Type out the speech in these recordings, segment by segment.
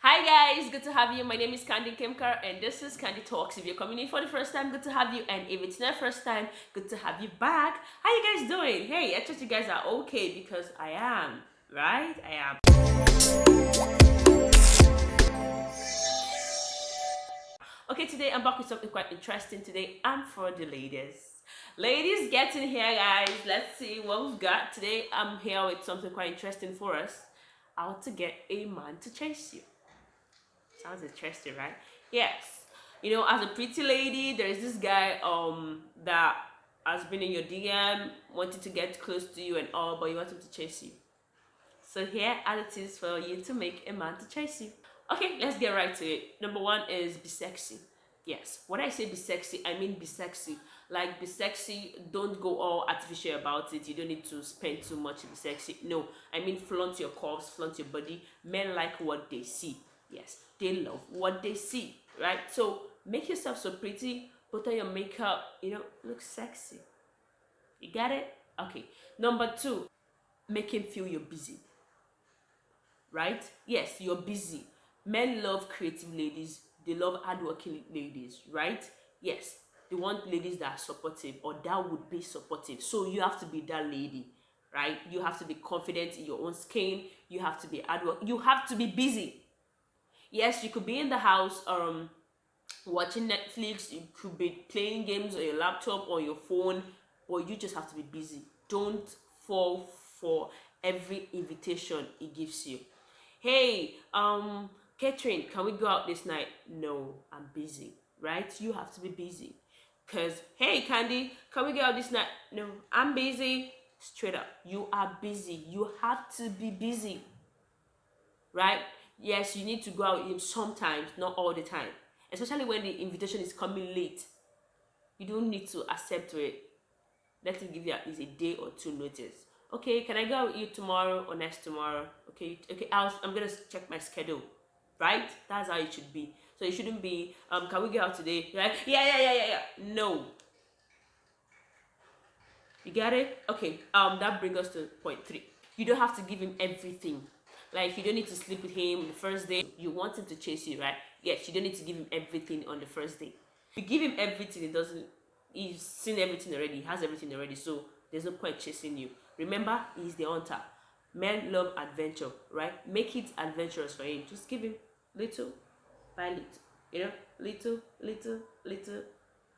Hi guys, good to have you. My name is Candy Kimkar and this is Candy Talks. If you're coming in for the first time, good to have you. And if it's not first time, good to have you back. How you guys doing? Hey, I trust you guys are okay because I am, right? I am. Okay, today I'm back with something quite interesting. Today I'm for the ladies. Ladies, get in here, guys. Let's see what we've got. Today I'm here with something quite interesting for us. How to get a man to chase you. Sounds interesting, right? Yes. You know, as a pretty lady, there is this guy that has been in your DM, wanting to get close to you and all, but you want him to chase you. So here are the tips for you to make a man to chase you. Okay, let's get right to it. Number one is be sexy. Yes, when I say be sexy, I mean be sexy. Like be sexy, don't go all artificial about it. You don't need to spend too much to be sexy. No, I mean flaunt your curves, flaunt your body. Men like what they see. Yes, they love what they see, right? So make yourself so pretty, put on your makeup, look sexy. You got it? Okay. Number two, make him feel you're busy, right? Yes, you're busy. Men love creative ladies, they love hardworking ladies, right? Yes, they want ladies that are supportive or that would be supportive. So you have to be that lady, right? You have to be confident in your own skin, you have to be hardworking, you have to be busy. Yes, you could be in the house watching Netflix, you could be playing games on your laptop or your phone, but you just have to be busy. Don't fall for every invitation he gives you. Hey, Catherine, can we go out this night? No, I'm busy, right? You have to be busy. Cause hey, Candy, can we go out this night? No, I'm busy. Straight up, you are busy. You have to be busy, right? Yes, you need to go out with him sometimes, not all the time. Especially when the invitation is coming late. You don't need to accept it. Let him give you at least a day or two notice. Okay, can I go out with you tomorrow or next tomorrow? Okay, I'm gonna check my schedule. Right? That's how it should be. So it shouldn't be, can we go out today? You're like, yeah. No. You get it? Okay, that brings us to point three. You don't have to give him everything. Like you don't need to sleep with him the first day. You want him to chase you, right? Yes, you don't need to give him everything on the first day. If you give him everything, it doesn't he's seen everything already, he has everything already, so there's no point chasing you. Remember, he's the hunter. Men love adventure, right? Make it adventurous for him. Just give him little by little. Little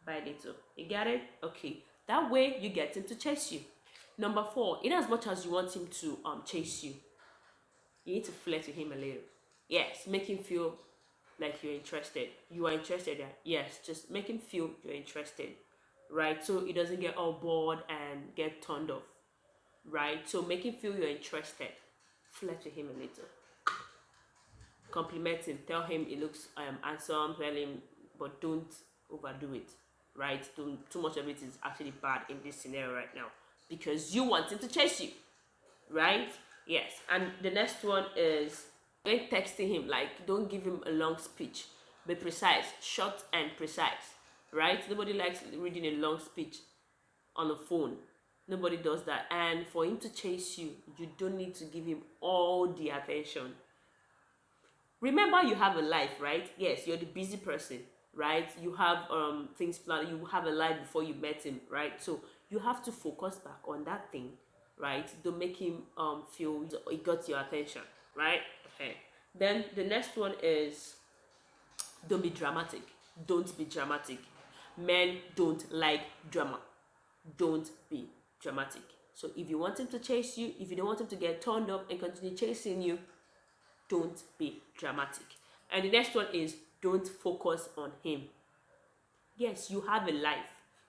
by little. You got it? Okay. That way you get him to chase you. Number four, in as much as you want him to chase you, you need to flirt with him a little. Yes, make him feel like you're interested. You are interested. Yes, just make him feel you're interested, right? So he doesn't get all bored and get turned off, right? So make him feel you're interested. Flirt with him a little. Compliment him. Tell him he looks handsome. Tell him, but don't overdo it, right? Too much of it is actually bad in this scenario right now because you want him to chase you, right? Yes. And the next one is when texting him, like don't give him a long speech. Be precise, short and precise, right? Nobody likes reading a long speech on the phone. Nobody does that. And for him to chase you, you don't need to give him all the attention. Remember, you have a life, right? Yes, you're the busy person, right? You have things planned. You have a life before you met him, right? So you have to focus back on that thing, right? Don't make him feel he got your attention, right? Okay. Then the next one is don't be dramatic. Don't be dramatic. Men don't like drama. Don't be dramatic. So if you want him to chase you, if you don't want him to get turned up and continue chasing you, don't be dramatic. And the next one is don't focus on him. Yes, you have a life.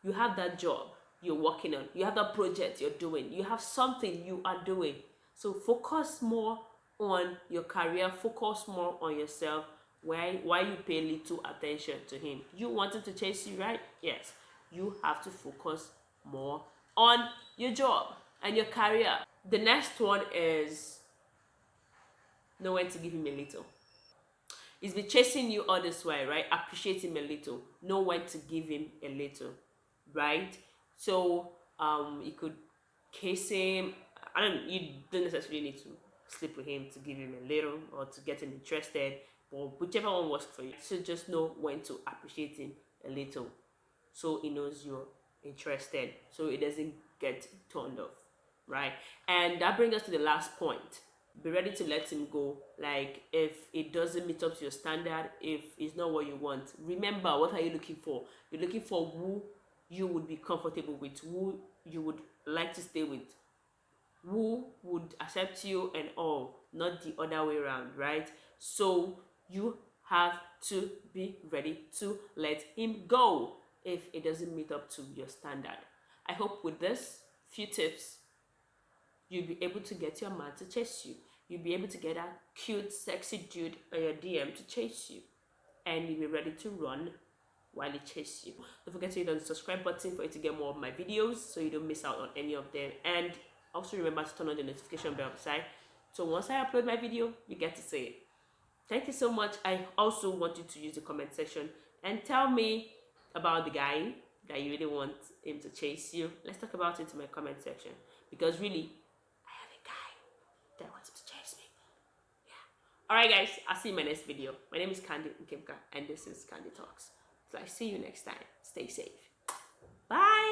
You have that job you're working on. You have that project you're doing. You have something you are doing. So focus more on your career. Focus more on yourself. Why you pay little attention to him? You want him to chase you, right? Yes. You have to focus more on your job and your career. The next one is know when to give him a little. He's been chasing you all this way, right? Appreciate him a little. Know when to give him a little, right? So you could kiss him. You don't necessarily need to sleep with him to give him a little or to get him interested. or whichever one works for you. So just know when to appreciate him a little, so he knows you're interested, so it doesn't get turned off, right? And that brings us to the last point. Be ready to let him go. Like, if it doesn't meet up to your standard, if it's not what you want, remember, what are you looking for? You're looking for who you would be comfortable with, who you would like to stay with, who would accept you and all, not the other way around, right? So you have to be ready to let him go if it doesn't meet up to your standard. I hope with this few tips, you'll be able to get your man to chase you. You'll be able to get a cute, sexy dude on your DM to chase you. And you'll be ready to run while he chases you. Don't forget to hit on the subscribe button for you to get more of my videos so you don't miss out on any of them. And also remember to turn on the notification bell beside, so once I upload my video, you get to see it. Thank you so much. I also want you to use the comment section and tell me about the guy that you really want him to chase you. Let's talk about it in my comment section, because really, I have a guy that wants him to chase me. Yeah. Alright guys, I'll see you in my next video. My name is Candy Nkemka and this is Candy Talks. So I see you next time. Stay safe. Bye.